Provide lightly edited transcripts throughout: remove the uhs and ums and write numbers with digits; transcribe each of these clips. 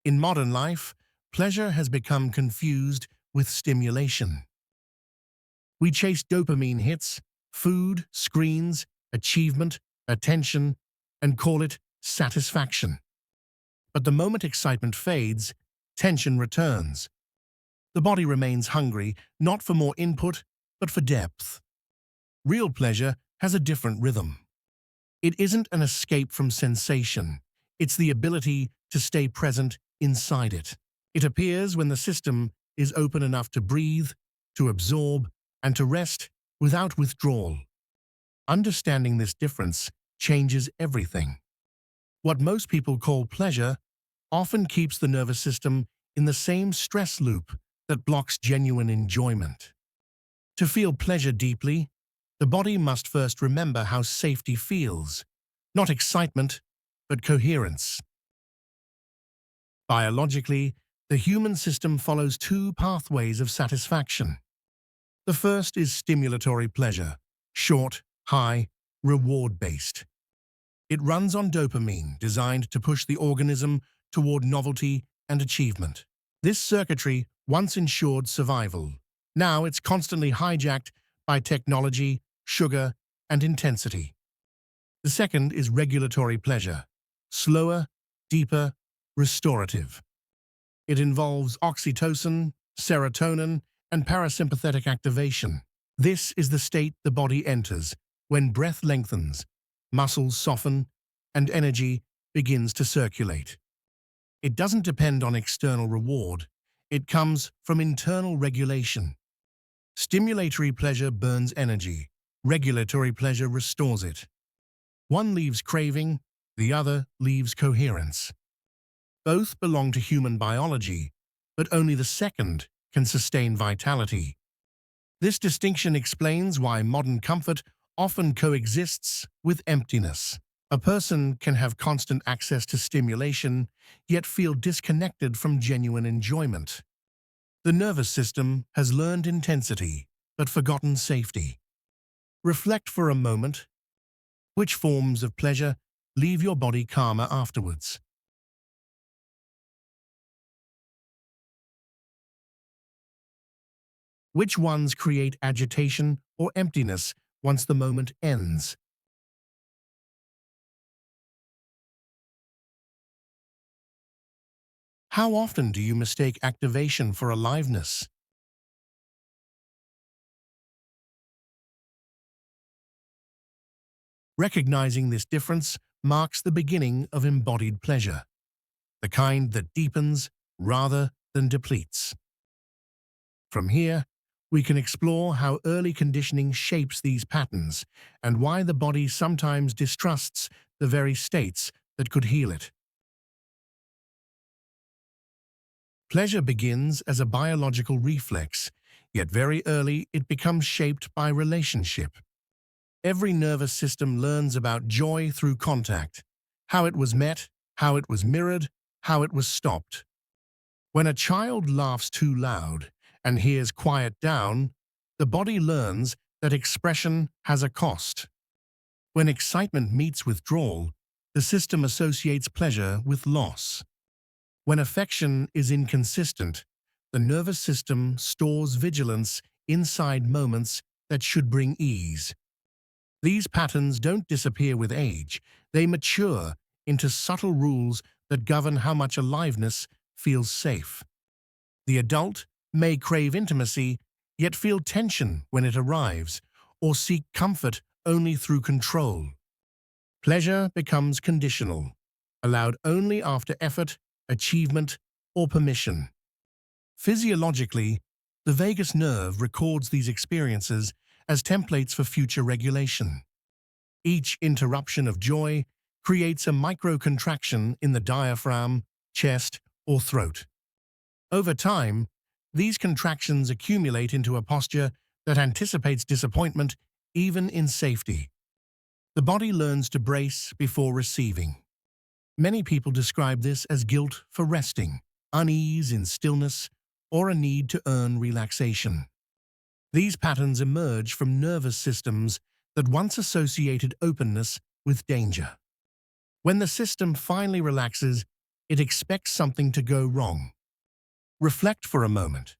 In modern life, pleasure has become confused with stimulation. We chase dopamine hits, food, screens, achievement, attention, and call it satisfaction. But the moment excitement fades, tension returns. The body remains hungry, not for more input, but for depth. Real pleasure has a different rhythm. It isn't an escape from sensation. It's the ability to stay present inside it. It appears when the system is open enough to breathe, to absorb, and to rest without withdrawal. Understanding this difference changes everything. What most people call pleasure often keeps the nervous system in the same stress loop that blocks genuine enjoyment. To feel pleasure deeply, the body must first remember how safety feels, not excitement, but coherence. Biologically, the human system follows two pathways of satisfaction. The first is stimulatory pleasure, short, high, reward-based. It runs on dopamine, designed to push the organism toward novelty and achievement. This circuitry once ensured survival. Now it's constantly hijacked by technology, sugar, and intensity. The second is regulatory pleasure, slower, deeper, restorative. It involves oxytocin, serotonin, and parasympathetic activation. This is the state the body enters when breath lengthens, muscles soften, and energy begins to circulate. It doesn't depend on external reward. It comes from internal regulation. Stimulatory pleasure burns energy. Regulatory pleasure restores it. One leaves craving, the other leaves coherence. Both belong to human biology, but only the second can sustain vitality. This distinction explains why modern comfort often coexists with emptiness. A person can have constant access to stimulation, yet feel disconnected from genuine enjoyment. The nervous system has learned intensity, but forgotten safety. Reflect for a moment. Which forms of pleasure leave your body calmer afterwards? Which ones create agitation or emptiness once the moment ends? How often do you mistake activation for aliveness? Recognizing this difference marks the beginning of embodied pleasure, the kind that deepens rather than depletes. From here, we can explore how early conditioning shapes these patterns and why the body sometimes distrusts the very states that could heal it. Pleasure begins as a biological reflex, yet very early it becomes shaped by relationship. Every nervous system learns about joy through contact, how it was met, how it was mirrored, how it was stopped. When a child laughs too loud and hears quiet down, the body learns that expression has a cost. When excitement meets withdrawal, the system associates pleasure with loss. When affection is inconsistent, the nervous system stores vigilance inside moments that should bring ease. These patterns don't disappear with age, they mature into subtle rules that govern how much aliveness feels safe. The adult may crave intimacy, yet feel tension when it arrives, or seek comfort only through control. Pleasure becomes conditional, allowed only after effort, achievement, or permission. Physiologically, the vagus nerve records these experiences as templates for future regulation. Each interruption of joy creates a microcontraction in the diaphragm, chest, or throat. Over time, these contractions accumulate into a posture that anticipates disappointment even in safety. The body learns to brace before receiving. Many people describe this as guilt for resting, unease in stillness, or a need to earn relaxation. These patterns emerge from nervous systems that once associated openness with danger. When the system finally relaxes, it expects something to go wrong. Reflect for a moment.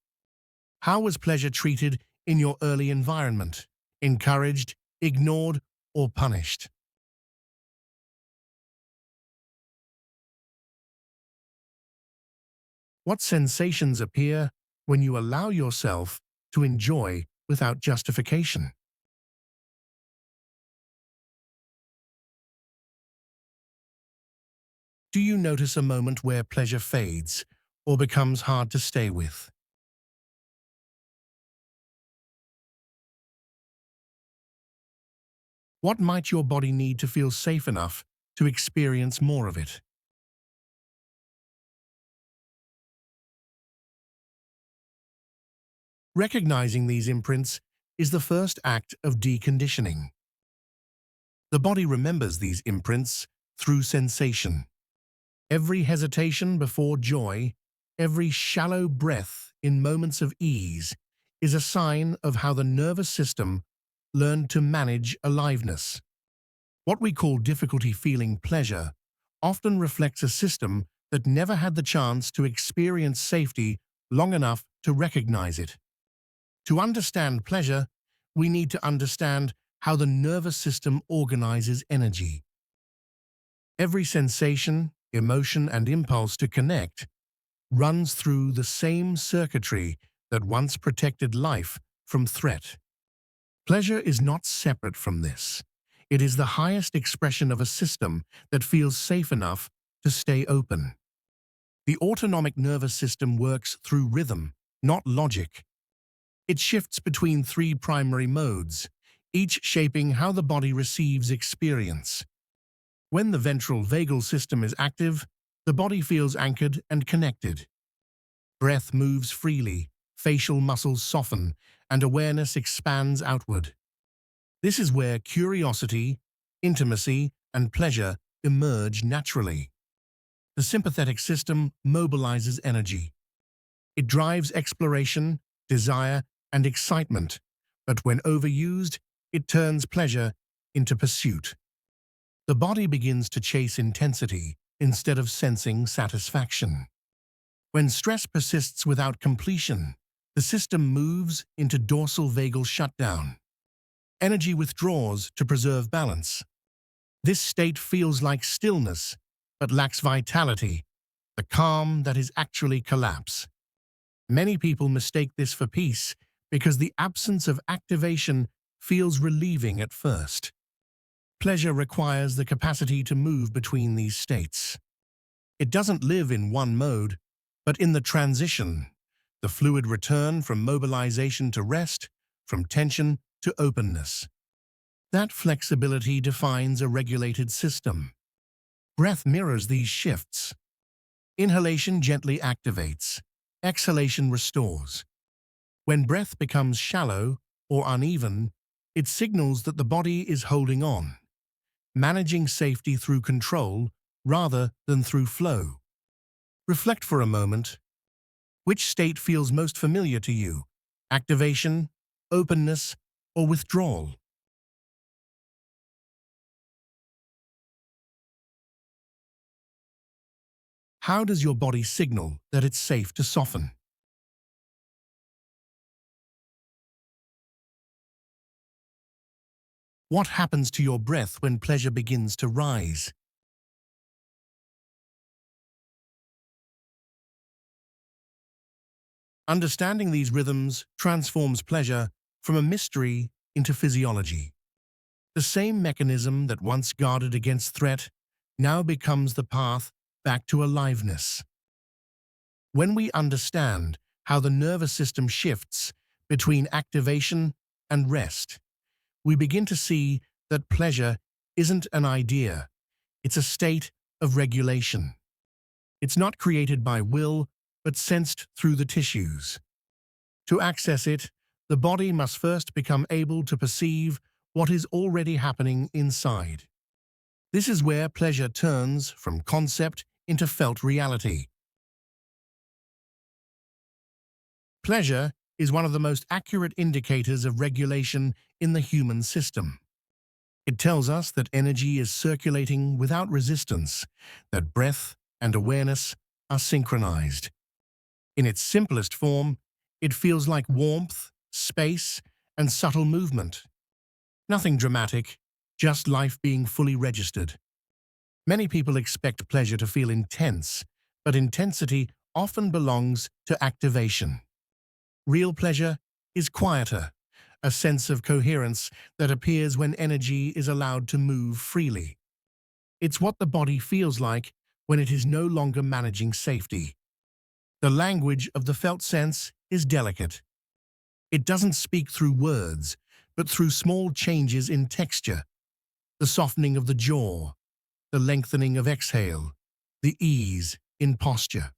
How was pleasure treated in your early environment? Encouraged, ignored, or punished? What sensations appear when you allow yourself to enjoy without justification? Do you notice a moment where pleasure fades or becomes hard to stay with? What might your body need to feel safe enough to experience more of it? Recognizing these imprints is the first act of deconditioning. The body remembers these imprints through sensation. Every hesitation before joy, every shallow breath in moments of ease is a sign of how the nervous system learned to manage aliveness. What we call difficulty feeling pleasure often reflects a system that never had the chance to experience safety long enough to recognize it. To understand pleasure, we need to understand how the nervous system organizes energy. Every sensation, emotion, and impulse to connect runs through the same circuitry that once protected life from threat. Pleasure is not separate from this. It is the highest expression of a system that feels safe enough to stay open. The autonomic nervous system works through rhythm, not logic. It shifts between three primary modes, each shaping how the body receives experience. When the ventral vagal system is active, the body feels anchored and connected. Breath moves freely, facial muscles soften, and awareness expands outward. This is where curiosity, intimacy, and pleasure emerge naturally. The sympathetic system mobilizes energy. It drives exploration, desire, and excitement, but when overused, it turns pleasure into pursuit. The body begins to chase intensity instead of sensing satisfaction. When stress persists without completion, the system moves into dorsal vagal shutdown. Energy withdraws to preserve balance. This state feels like stillness, but lacks vitality, the calm that is actually collapse. Many people mistake this for peace because the absence of activation feels relieving at first. Pleasure requires the capacity to move between these states. It doesn't live in one mode, but in the transition, the fluid return from mobilization to rest, from tension to openness. That flexibility defines a regulated system. Breath mirrors these shifts. Inhalation gently activates. Exhalation restores. When breath becomes shallow or uneven, it signals that the body is holding on, managing safety through control rather than through flow. Reflect for a moment. Which state feels most familiar to you? Activation, openness, or withdrawal? How does your body signal that it's safe to soften? What happens to your breath when pleasure begins to rise? Understanding these rhythms transforms pleasure from a mystery into physiology. The same mechanism that once guarded against threat now becomes the path back to aliveness. When we understand how the nervous system shifts between activation and rest, we begin to see that pleasure isn't an idea, it's a state of regulation. It's not created by will, but sensed through the tissues. To access it, the body must first become able to perceive what is already happening inside. This is where pleasure turns from concept into felt reality. Pleasure is one of the most accurate indicators of regulation in the human system. It tells us that energy is circulating without resistance, that breath and awareness are synchronized. In its simplest form, it feels like warmth, space, and subtle movement. Nothing dramatic, just life being fully registered. Many people expect pleasure to feel intense, but intensity often belongs to activation. Real pleasure is quieter, a sense of coherence that appears when energy is allowed to move freely. It's what the body feels like when it is no longer managing safety. The language of the felt sense is delicate. It doesn't speak through words, but through small changes in texture, the softening of the jaw, the lengthening of exhale, the ease in posture.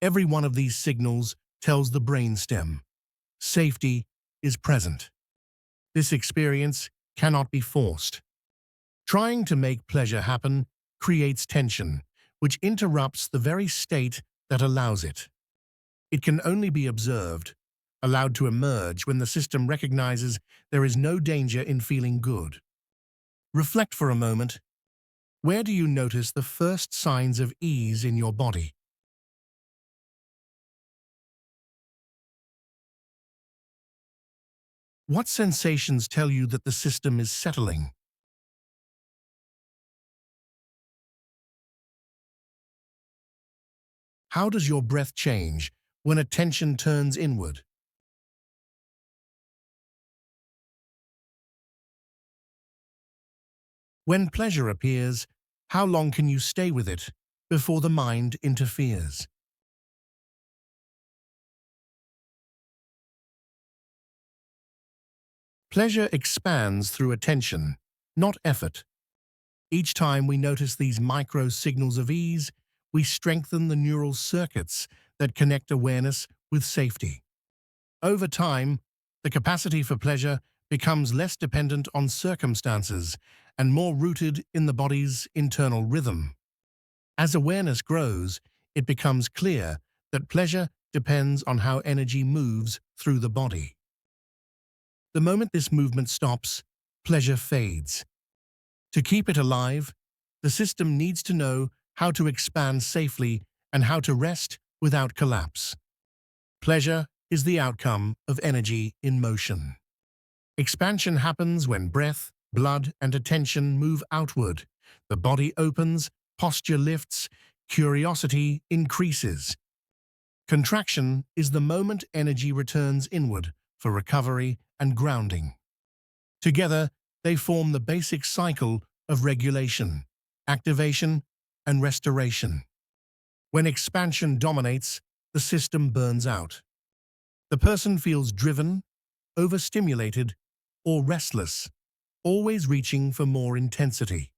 Every one of these signals tells the brainstem, safety is present. This experience cannot be forced. Trying to make pleasure happen creates tension, which interrupts the very state that allows it. It can only be observed, allowed to emerge when the system recognizes there is no danger in feeling good. Reflect for a moment. Where do you notice the first signs of ease in your body? What sensations tell you that the system is settling? How does your breath change when attention turns inward? When pleasure appears, how long can you stay with it before the mind interferes? Pleasure expands through attention, not effort. Each time we notice these micro signals of ease, we strengthen the neural circuits that connect awareness with safety. Over time, the capacity for pleasure becomes less dependent on circumstances and more rooted in the body's internal rhythm. As awareness grows, it becomes clear that pleasure depends on how energy moves through the body. The moment this movement stops, pleasure fades. To keep it alive, the system needs to know how to expand safely and how to rest without collapse. Pleasure is the outcome of energy in motion. Expansion happens when breath, blood, and attention move outward. The body opens, posture lifts, curiosity increases. Contraction is the moment energy returns inward for recovery and grounding. Together, they form the basic cycle of regulation, activation, and restoration. When expansion dominates, the system burns out. The person feels driven, overstimulated, or restless, always reaching for more intensity.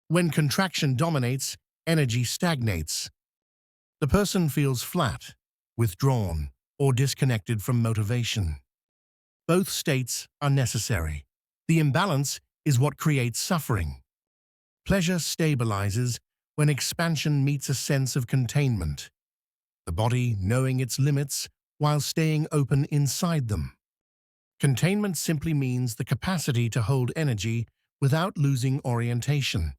When contraction dominates, energy stagnates. The person feels flat, withdrawn, or disconnected from motivation. Both states are necessary. The imbalance is what creates suffering. Pleasure stabilizes when expansion meets a sense of containment, the body knowing its limits while staying open inside them. Containment simply means the capacity to hold energy without losing orientation.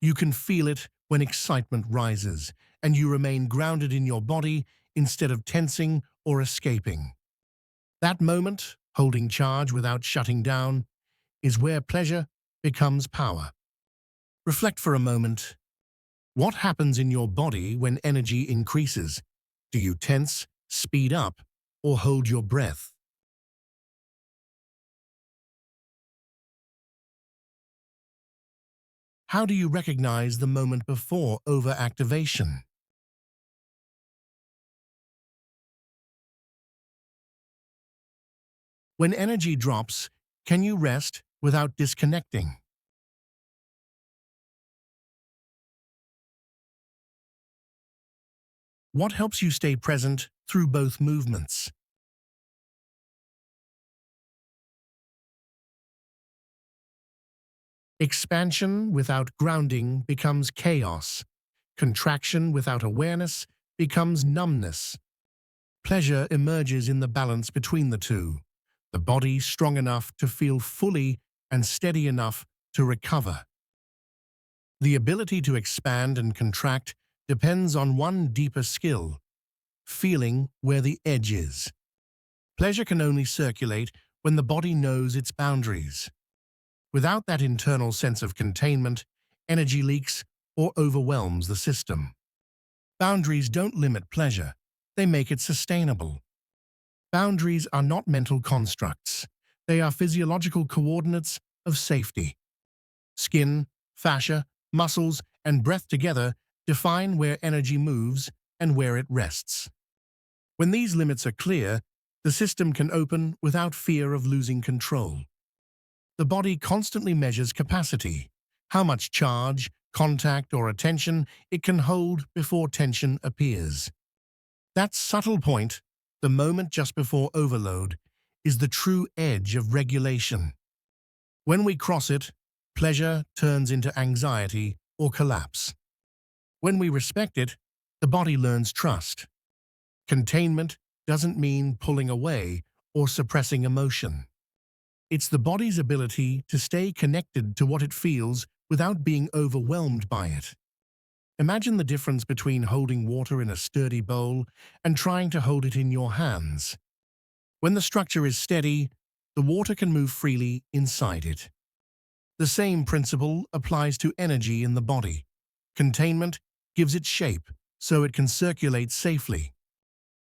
You can feel it when excitement rises, and you remain grounded in your body instead of tensing or escaping. That moment, holding charge without shutting down, is where pleasure becomes power. Reflect for a moment. What happens in your body when energy increases? Do you tense, speed up, or hold your breath? How do you recognize the moment before overactivation? When energy drops, can you rest without disconnecting? What helps you stay present through both movements? Expansion without grounding becomes chaos. Contraction without awareness becomes numbness. Pleasure emerges in the balance between the two, the body strong enough to feel fully and steady enough to recover. The ability to expand and contract depends on one deeper skill: feeling where the edge is. Pleasure can only circulate when the body knows its boundaries. Without that internal sense of containment, energy leaks or overwhelms the system. Boundaries don't limit pleasure, they make it sustainable. Boundaries are not mental constructs, they are physiological coordinates of safety. Skin, fascia, muscles, and breath together define where energy moves and where it rests. When these limits are clear, the system can open without fear of losing control. The body constantly measures capacity, how much charge, contact, or attention it can hold before tension appears. That subtle point, the moment just before overload, is the true edge of regulation. When we cross it, pleasure turns into anxiety or collapse. When we respect it, the body learns trust. Containment doesn't mean pulling away or suppressing emotion. It's the body's ability to stay connected to what it feels without being overwhelmed by it. Imagine the difference between holding water in a sturdy bowl and trying to hold it in your hands. When the structure is steady, the water can move freely inside it. The same principle applies to energy in the body. Containment gives it shape so it can circulate safely.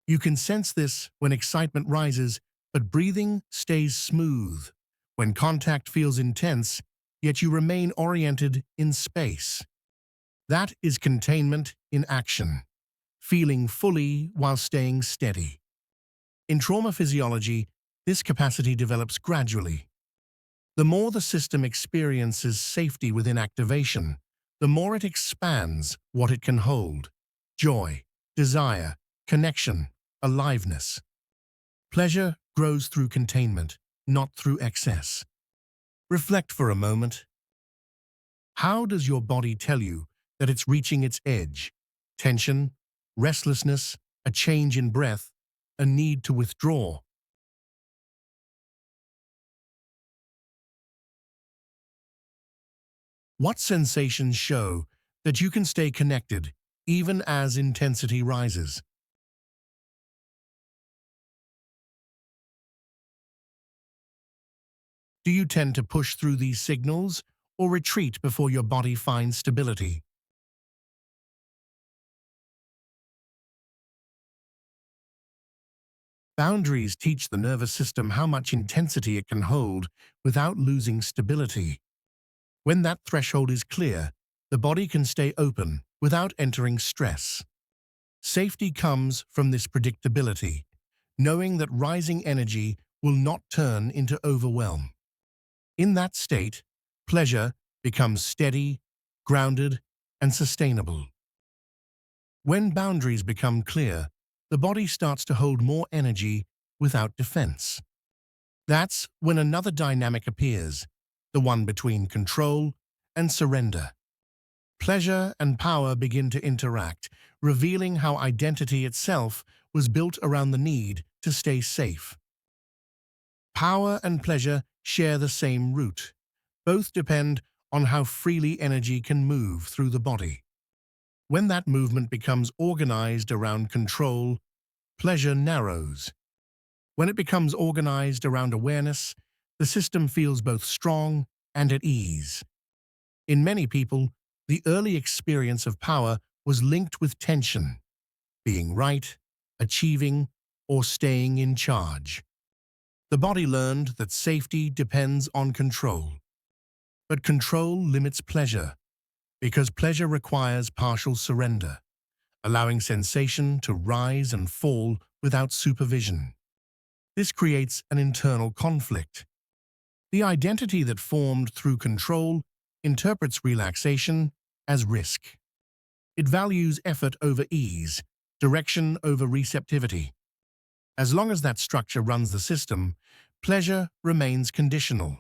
You can sense this when excitement rises, but breathing stays smooth. When contact feels intense, yet you remain oriented in space. That is containment in action, feeling fully while staying steady. In trauma physiology, this capacity develops gradually. The more the system experiences safety within activation, the more it expands what it can hold: joy, desire, connection, aliveness. Pleasure grows through containment, not through excess. Reflect for a moment. How does your body tell you that it's reaching its edge? Tension, restlessness, a change in breath, a need to withdraw. What sensations show that you can stay connected even as intensity rises? Do you tend to push through these signals or retreat before your body finds stability? Boundaries teach the nervous system how much intensity it can hold without losing stability. When that threshold is clear, the body can stay open without entering stress. Safety comes from this predictability, knowing that rising energy will not turn into overwhelm. In that state, pleasure becomes steady, grounded, and sustainable. When boundaries become clear, the body starts to hold more energy without defense. That's when another dynamic appears, the one between control and surrender. Pleasure and power begin to interact, revealing how identity itself was built around the need to stay safe. Power and pleasure share the same root. Both depend on how freely energy can move through the body. When that movement becomes organized around control, pleasure narrows. When it becomes organized around awareness, the system feels both strong and at ease. In many people, the early experience of power was linked with tension, being right, achieving, or staying in charge. The body learned that safety depends on control. But control limits pleasure, because pleasure requires partial surrender, allowing sensation to rise and fall without supervision. This creates an internal conflict. The identity that formed through control interprets relaxation as risk. It values effort over ease, direction over receptivity. As long as that structure runs the system, pleasure remains conditional,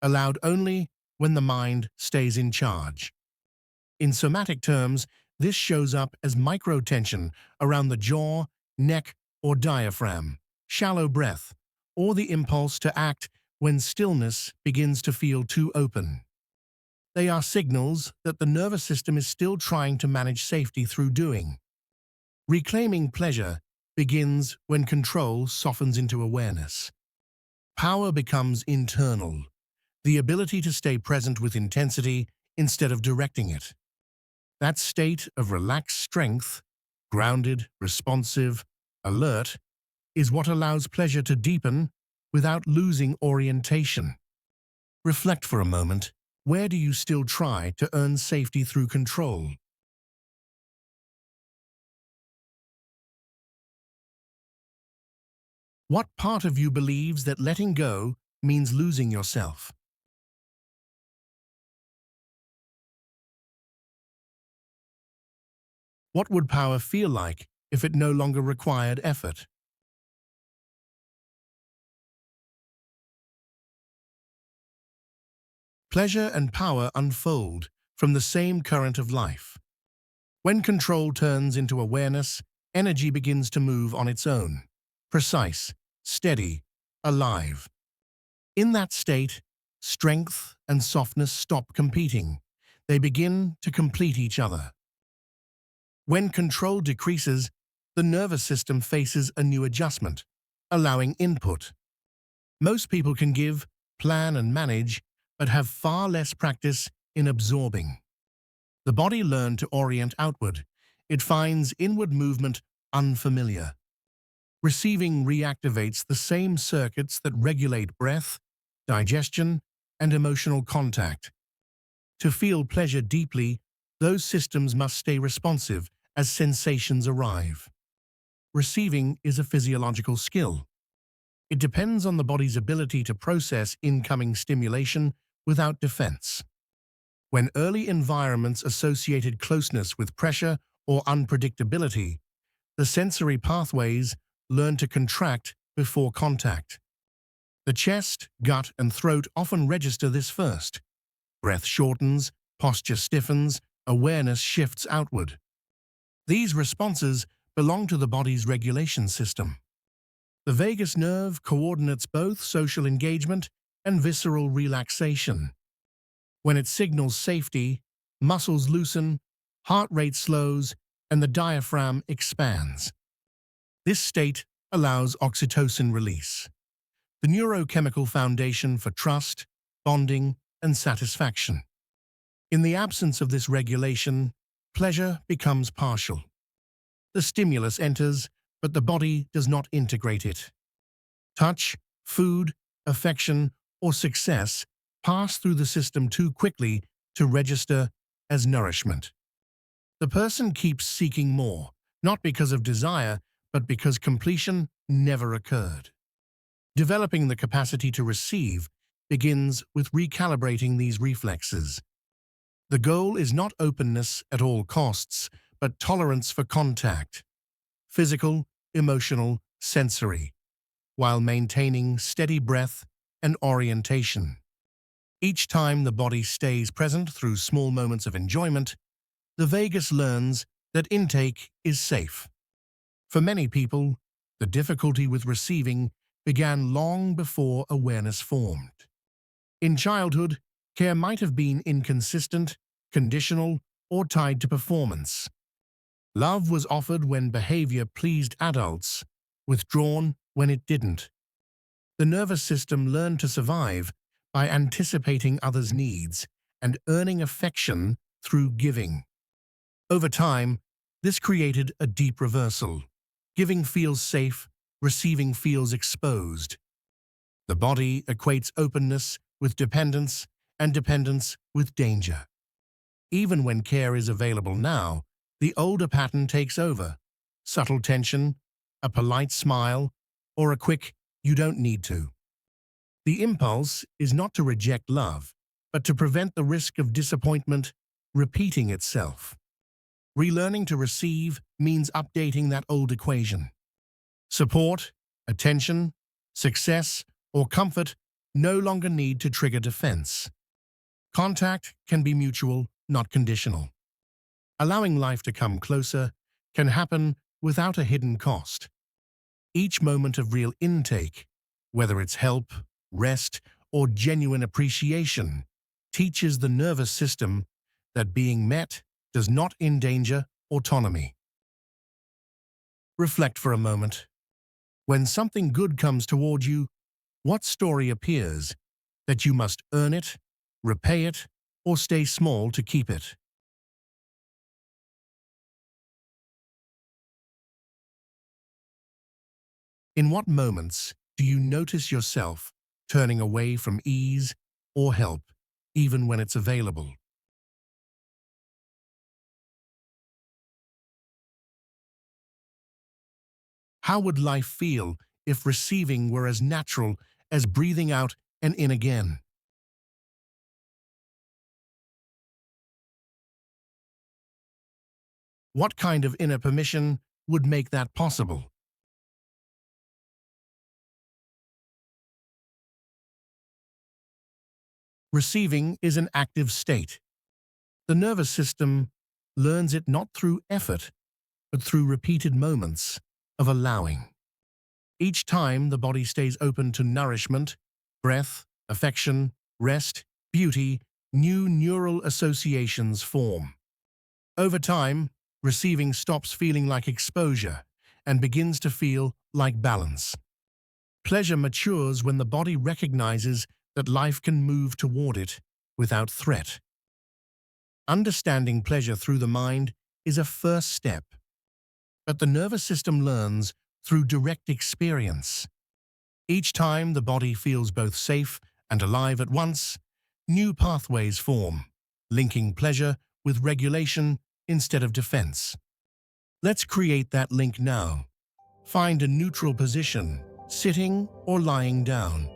allowed only when the mind stays in charge. In somatic terms, this shows up as microtension around the jaw, neck, or diaphragm, shallow breath, or the impulse to act when stillness begins to feel too open. They are signals that the nervous system is still trying to manage safety through doing. Reclaiming pleasure begins when control softens into awareness. Power becomes internal, the ability to stay present with intensity instead of directing it. That state of relaxed strength, grounded, responsive, alert, is what allows pleasure to deepen without losing orientation. Reflect for a moment. Where do you still try to earn safety through control? What part of you believes that letting go means losing yourself? What would power feel like if it no longer required effort? Pleasure and power unfold from the same current of life. When control turns into awareness, energy begins to move on its own, precise, steady, alive. In that state, strength and softness stop competing. They begin to complete each other. When control decreases, the nervous system faces a new adjustment, allowing input. Most people can give, plan and manage, but have far less practice in absorbing. The body learns to orient outward. It finds inward movement unfamiliar. Receiving reactivates the same circuits that regulate breath, digestion, and emotional contact. To feel pleasure deeply, those systems must stay responsive as sensations arrive. Receiving is a physiological skill. It depends on the body's ability to process incoming stimulation without defense. When early environments associated closeness with pressure or unpredictability, the sensory pathways learn to contract before contact. The chest, gut, and throat often register this first. Breath shortens, posture stiffens, awareness shifts outward. These responses belong to the body's regulation system. The vagus nerve coordinates both social engagement and visceral relaxation. When it signals safety, muscles loosen, heart rate slows, and the diaphragm expands. This state allows oxytocin release, the neurochemical foundation for trust, bonding, and satisfaction. In the absence of this regulation, pleasure becomes partial. The stimulus enters, but the body does not integrate it. Touch, food, affection, or success pass through the system too quickly to register as nourishment. The person keeps seeking more, not because of desire, but because completion never occurred. Developing the capacity to receive begins with recalibrating these reflexes. The goal is not openness at all costs, but tolerance for contact, physical, emotional, sensory, while maintaining steady breath and orientation. Each time the body stays present through small moments of enjoyment, the vagus learns that intake is safe. For many people, the difficulty with receiving began long before awareness formed. In childhood, care might have been inconsistent, conditional, or tied to performance. Love was offered when behavior pleased adults, withdrawn when it didn't. The nervous system learned to survive by anticipating others' needs and earning affection through giving. Over time, this created a deep reversal. Giving feels safe, receiving feels exposed. The body equates openness with dependence and dependence with danger. Even when care is available now, the older pattern takes over. Subtle tension, a polite smile, or a quick, "you don't need to." The impulse is not to reject love, but to prevent the risk of disappointment repeating itself. Relearning to receive means updating that old equation. Support, attention, success, or comfort no longer need to trigger defense. Contact can be mutual, not conditional. Allowing life to come closer can happen without a hidden cost. Each moment of real intake, whether it's help, rest, or genuine appreciation, teaches the nervous system that being met does not endanger autonomy. Reflect for a moment. When something good comes toward you, what story appears? That you must earn it, repay it, or stay small to keep it? In what moments do you notice yourself turning away from ease or help, even when it's available? How would life feel if receiving were as natural as breathing out and in again? What kind of inner permission would make that possible? Receiving is an active state. The nervous system learns it not through effort, but through repeated moments of allowing. Each time the body stays open to nourishment, breath, affection, rest, beauty, new neural associations form. Over time, receiving stops feeling like exposure and begins to feel like balance. Pleasure matures when the body recognizes that life can move toward it without threat. Understanding pleasure through the mind is a first step, but the nervous system learns through direct experience. Each time the body feels both safe and alive at once, new pathways form, linking pleasure with regulation instead of defense. Let's create that link now. Find a neutral position, sitting or lying down.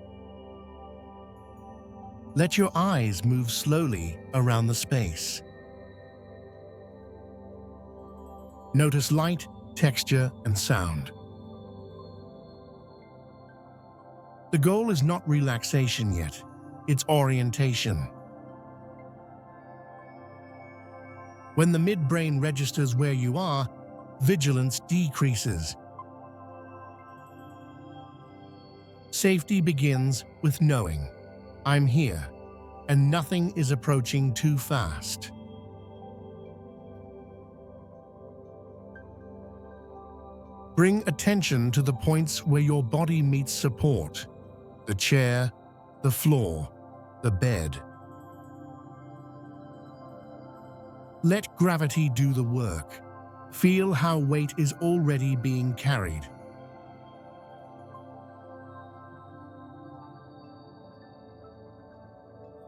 Let your eyes move slowly around the space. Notice light, texture, and sound. The goal is not relaxation yet, it's orientation. When the midbrain registers where you are, vigilance decreases. Safety begins with knowing, I'm here, and nothing is approaching too fast. Bring attention to the points where your body meets support, the chair, the floor, the bed. Let gravity do the work. Feel how weight is already being carried.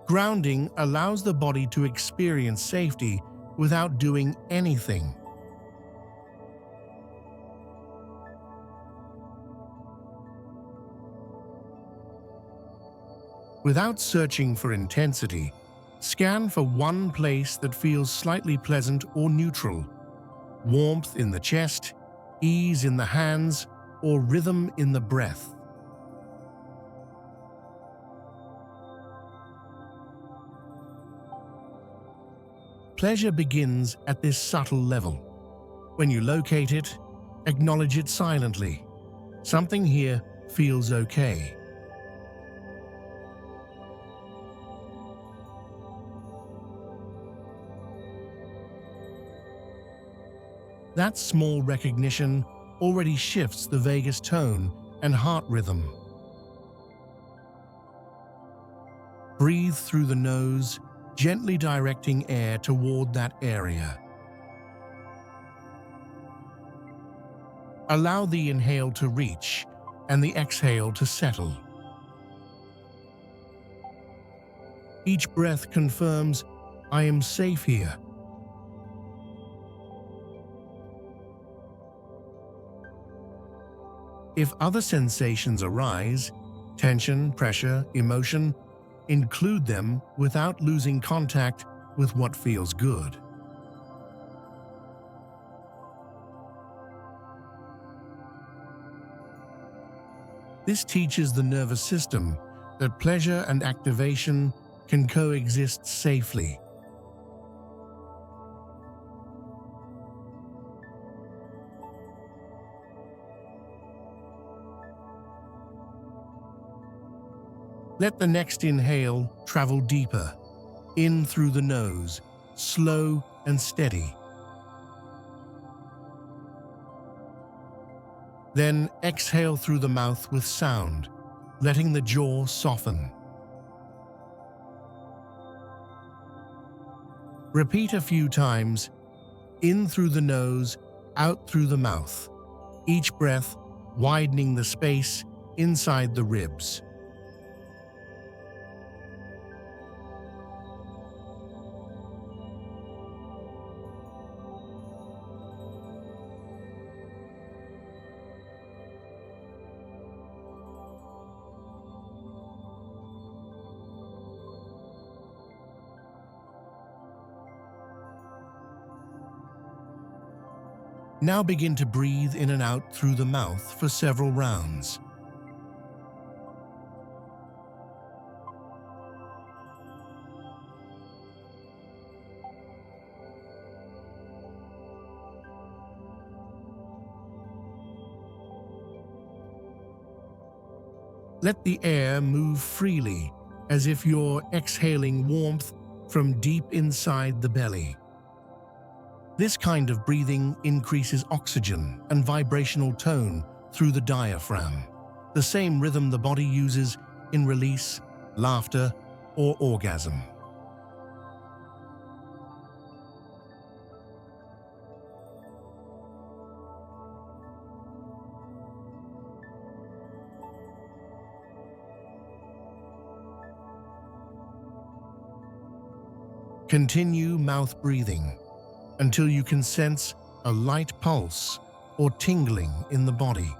Grounding allows the body to experience safety without doing anything. Without searching for intensity, scan for one place that feels slightly pleasant or neutral. Warmth in the chest, ease in the hands, or rhythm in the breath. Pleasure begins at this subtle level. When you locate it, acknowledge it silently. Something here feels okay. That small recognition already shifts the vagus tone and heart rhythm. Breathe through the nose, gently directing air toward that area. Allow the inhale to reach and the exhale to settle. Each breath confirms, I am safe here. If other sensations arise, tension, pressure, emotion, include them without losing contact with what feels good. This teaches the nervous system that pleasure and activation can coexist safely. Let the next inhale travel deeper, In through the nose, slow and steady. Then exhale through the mouth with sound, letting the jaw soften. Repeat a few times, in through the nose, out through the mouth, each breath widening the space inside the ribs. Now begin to breathe in and out through the mouth for several rounds. Let the air move freely, as if you're exhaling warmth from deep inside the belly. This kind of breathing increases oxygen and vibrational tone through the diaphragm, the same rhythm the body uses in release, laughter, or orgasm. Continue mouth breathing until you can sense a light pulse or tingling in the body.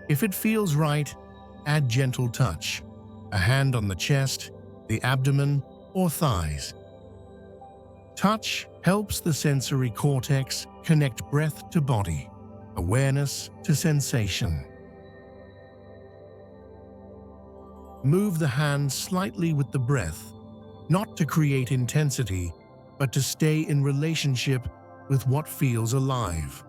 If it feels right, add gentle touch, a hand on the chest, the abdomen, or thighs. Touch helps the sensory cortex connect breath to body, awareness to sensation. Move the hand slightly with the breath, not to create intensity, but to stay in relationship with what feels alive.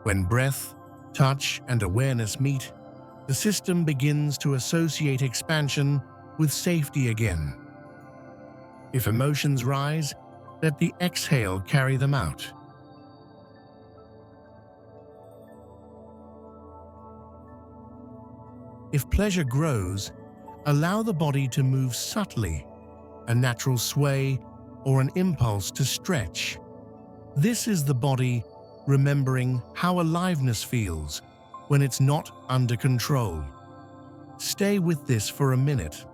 When breath, touch, and awareness meet, the system begins to associate expansion with safety again. If emotions rise, let the exhale carry them out. If pleasure grows, allow the body to move subtly, a natural sway or an impulse to stretch. This is the body remembering how aliveness feels when it's not under control. Stay with this for a minute.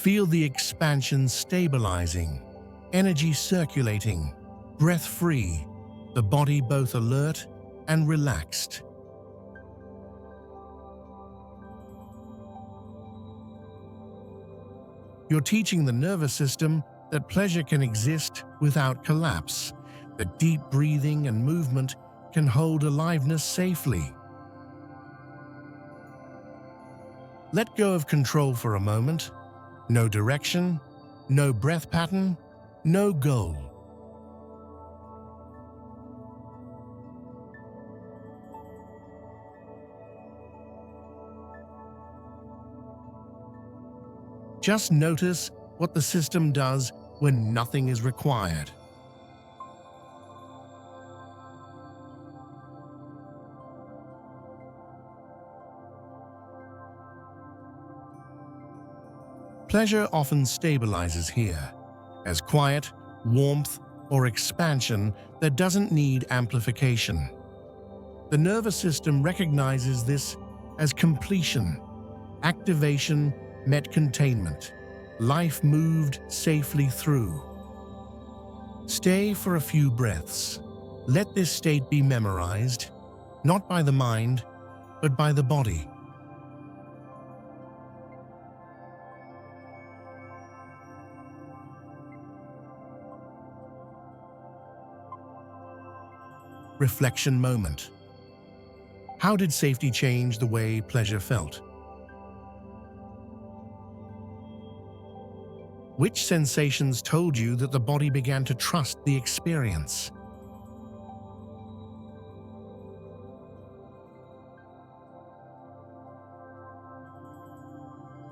Feel the expansion stabilizing, energy circulating, breath free, the body both alert and relaxed. You're teaching the nervous system that pleasure can exist without collapse, that deep breathing and movement can hold aliveness safely. Let go of control for a moment. No direction, no breath pattern, no goal. Just notice what the system does when nothing is required. Pleasure often stabilizes here, as quiet, warmth, or expansion that doesn't need amplification. The nervous system recognizes this as completion, activation met containment. Life moved safely through. Stay for a few breaths. Let this state be memorized, not by the mind, but by the body. Reflection moment. How did safety change the way pleasure felt? Which sensations told you that the body began to trust the experience?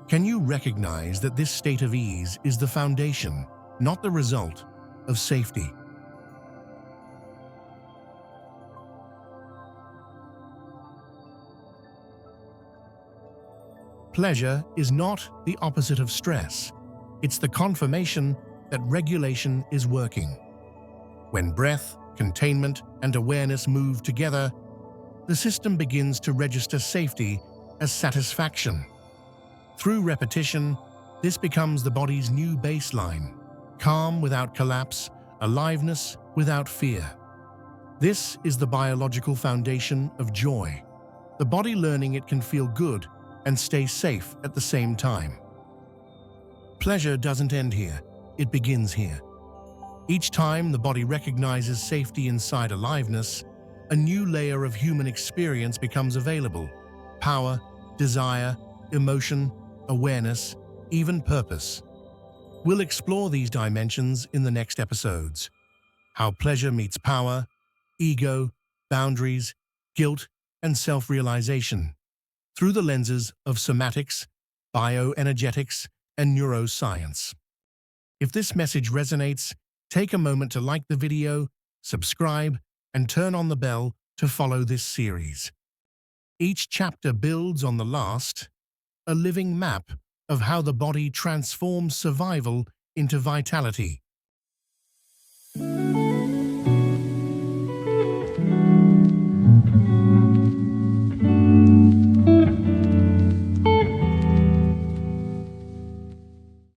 Can you recognize that this state of ease is the foundation, not the result, of safety? Pleasure is not the opposite of stress. It's the confirmation that regulation is working. When breath, containment, and awareness move together, the system begins to register safety as satisfaction. Through repetition, this becomes the body's new baseline: calm without collapse, aliveness without fear. This is the biological foundation of joy, the body learning it can feel good and stay safe at the same time. Pleasure doesn't end here, it begins here. Each time the body recognizes safety inside aliveness, a new layer of human experience becomes available: power, desire, emotion, awareness, even purpose. We'll explore these dimensions in the next episodes: how pleasure meets power, ego, boundaries, guilt, and self-realization, through the lenses of somatics, bioenergetics, and neuroscience. If this message resonates, take a moment to like the video, subscribe, and turn on the bell to follow this series. Each chapter builds on the last, a living map of how the body transforms survival into vitality.